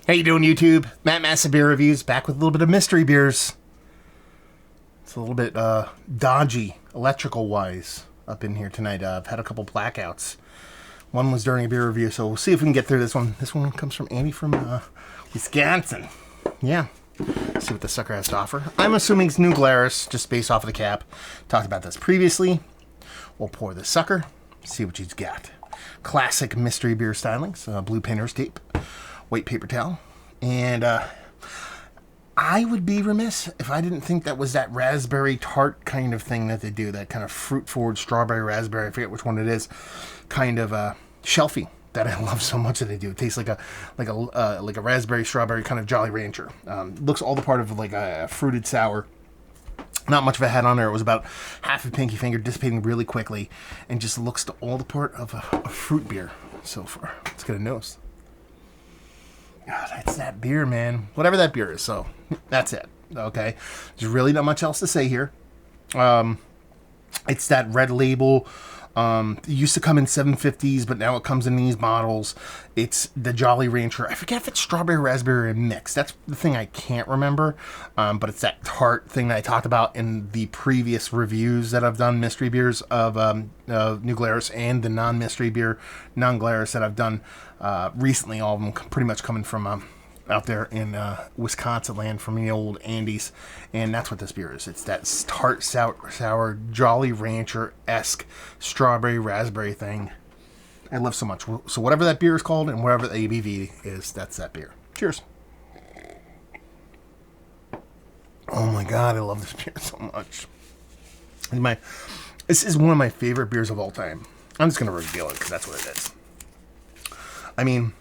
How you doing, YouTube? Matt Massa Beer Reviews, back with a little bit of mystery beers. It's a little bit dodgy, electrical-wise, up in here tonight. I've had a couple blackouts. One was during a beer review, so we'll see if we can get through this one. This one comes from Andy from Wisconsin. Yeah. See what the sucker has to offer. I'm assuming it's New Glarus, just based off of the cap. Talked about this previously. We'll pour this sucker, see what she's got. Classic mystery beer stylings, blue painter's tape, white paper towel, and I would be remiss if I didn't think that was that raspberry tart kind of thing that they do, that kind of fruit-forward strawberry raspberry, I forget which one it is, kind of shelfie that I love so much that they do. It tastes like a raspberry strawberry kind of Jolly Rancher. Looks all the part of like a fruited sour. Not much of a head on there. It was about half a pinky finger, dissipating really quickly, and just looks to all the part of a fruit beer so far. Let's get a nose. God, it's that beer, man. Whatever that beer is, so that's it. Okay, there's really not much else to say here. It's that red label. It used to come in 750s, but now it comes in these bottles. It's the Jolly Rancher. I forget if it's strawberry, raspberry, or mix. That's the thing I can't remember. But it's that tart thing that I talked about in the previous reviews that I've done, mystery beers of New Glarus, and the non-mystery beer, non-Glarus, that I've done recently. All of them pretty much coming from out there in Wisconsin land from the old Andes, and that's what this beer is. It's that tart, sour Jolly Rancher-esque strawberry raspberry thing I love so much. So whatever that beer is called and whatever the ABV is, that's that beer. Cheers. Oh my God, I love this beer so much. This is one of my favorite beers of all time. I'm just going to reveal it because that's what it is. I mean,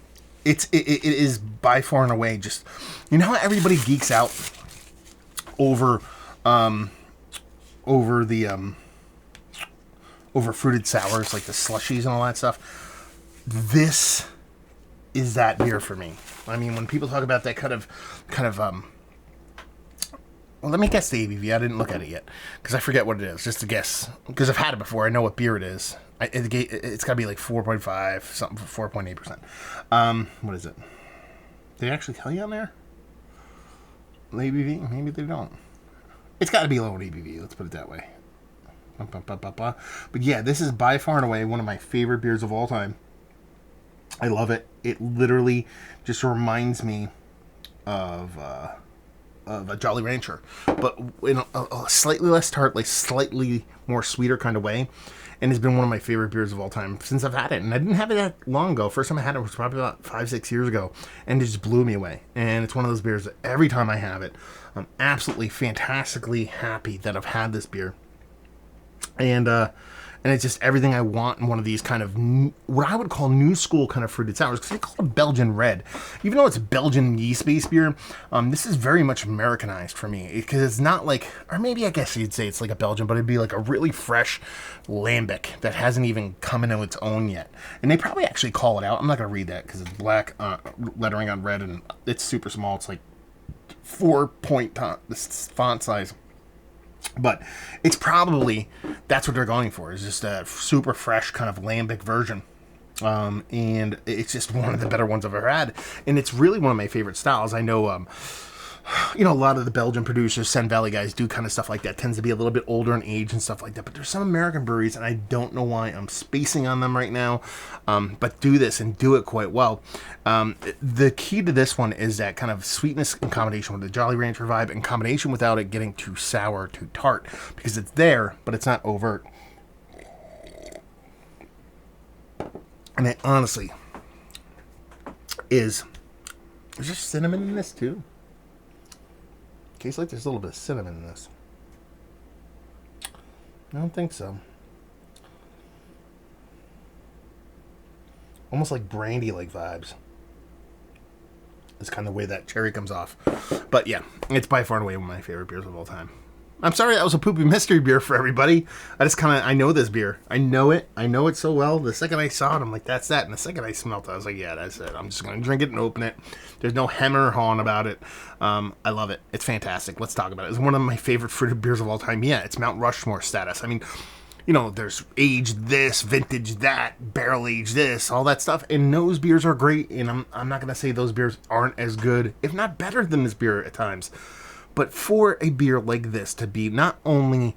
it is by far and away just, you know how everybody geeks out over fruited sours, like the slushies and all that stuff. This is that beer for me. I mean, when people talk about that kind of well, let me guess the ABV. I didn't look at it yet because I forget what it is. Just to guess, because I've had it before. I know what beer it is. It's got to be like 4.5, something, 4.8%. What is it? Did they actually tell you on there? ABV? Maybe they don't. It's got to be low in ABV. Let's put it that way. But yeah, this is by far and away one of my favorite beers of all time. I love it. It literally just reminds me of a Jolly Rancher, but in a slightly less tart, like slightly more sweeter kind of way. And it's been one of my favorite beers of all time since I've had it. And I didn't have it that long ago. First time I had it was probably about 5-6 years ago. And it just blew me away. And it's one of those beers that every time I have it, I'm absolutely fantastically happy that I've had this beer. And it's just everything I want in one of these kind of what I would call new school kind of fruited sours, because they call it Belgian red. Even though it's Belgian yeast-based beer, this is very much Americanized for me, because it's not like, or maybe I guess you'd say it's like a Belgian, but it'd be like a really fresh lambic that hasn't even come into its own yet. And they probably actually call it out. I'm not going to read that because it's black lettering on red, and it's super small. It's like 4-point font size. But it's probably, that's what they're going for, is just a super fresh kind of lambic version. And it's just one of the better ones I've ever had. And it's really one of my favorite styles. I know, a lot of the Belgian producers, Sen Valley guys, do kind of stuff like that. Tends to be a little bit older in age and stuff like that. But there's some American breweries, and I don't know why I'm spacing on them right now, but do this and do it quite well. The key to this one is that kind of sweetness in combination with the Jolly Rancher vibe, in combination without it getting too sour, too tart, because it's there, but it's not overt. And it honestly is, there's just cinnamon in this too. Tastes like there's a little bit of cinnamon in this. I don't think so. Almost like brandy-like vibes. It's kind of the way that cherry comes off. But yeah, it's by far and away one of my favorite beers of all time. I'm sorry that was a poopy mystery beer for everybody. I know this beer. I know it so well. The second I saw it, I'm like, that's that. And the second I smelled it, I was like, yeah, that's it. I'm just going to drink it and open it. There's no hem or hawing about it. I love it. It's fantastic. Let's talk about it. It's one of my favorite fruited beers of all time. Yeah, it's Mount Rushmore status. I mean, there's age this, vintage that, barrel age this, all that stuff. And those beers are great. And I'm not going to say those beers aren't as good, if not better than this beer at times. But for a beer like this to be not only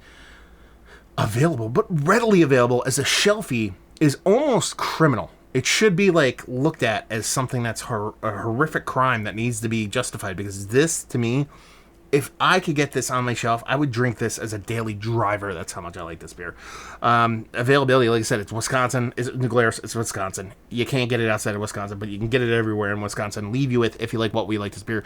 available, but readily available as a shelfie is almost criminal. It should be looked at as something that's a horrific crime that needs to be justified. Because this, to me, if I could get this on my shelf, I would drink this as a daily driver. That's how much I like this beer. Availability, like I said, it's Wisconsin. Is it New Glarus? It's Wisconsin. You can't get it outside of Wisconsin, but you can get it everywhere in Wisconsin. Leave you with, if you like what we like this beer,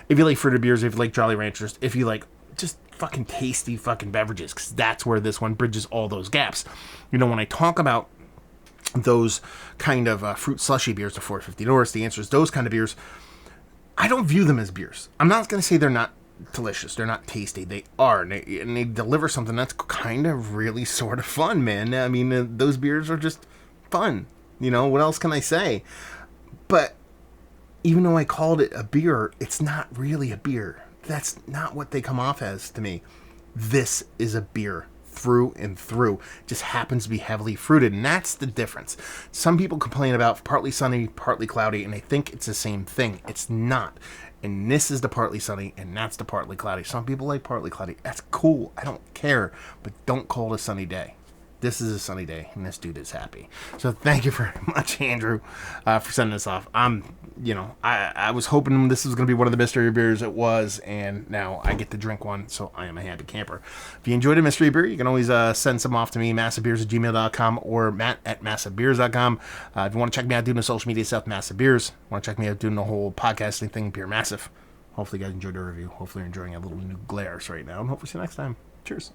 if you like fruited beers, if you like Jolly Ranchers, if you like just fucking tasty fucking beverages, because that's where this one bridges all those gaps. When I talk about those kind of fruit slushy beers, the 450 North, the Answers, those kind of beers, I don't view them as beers. I'm not going to say they're not delicious. They're not tasty. They are. And they deliver something that's kind of really sort of fun, man. I mean, those beers are just fun. What else can I say? But even though I called it a beer, it's not really a beer. That's not what they come off as to me. This is a beer through and through. It just happens to be heavily fruited, and that's the difference. Some people complain about partly sunny, partly cloudy, and they think it's the same thing. It's not. And this is the partly sunny, and that's the partly cloudy. Some people like partly cloudy. That's cool. I don't care. But don't call it a sunny day. This is a sunny day, and this dude is happy. So thank you very much, Andrew, for sending this off. I was hoping this was going to be one of the mystery beers. It was, and now I get to drink one, so I am a happy camper. If you enjoyed a mystery beer, you can always send some off to me, massivebeers@gmail.com or matt@massivebeers.com. If you want to check me out doing the social media stuff, Massive Beers. Want to check me out doing the whole podcasting thing, Beer Massive. Hopefully you guys enjoyed the review. Hopefully you're enjoying a little New Glarus right now, and hopefully see you next time. Cheers.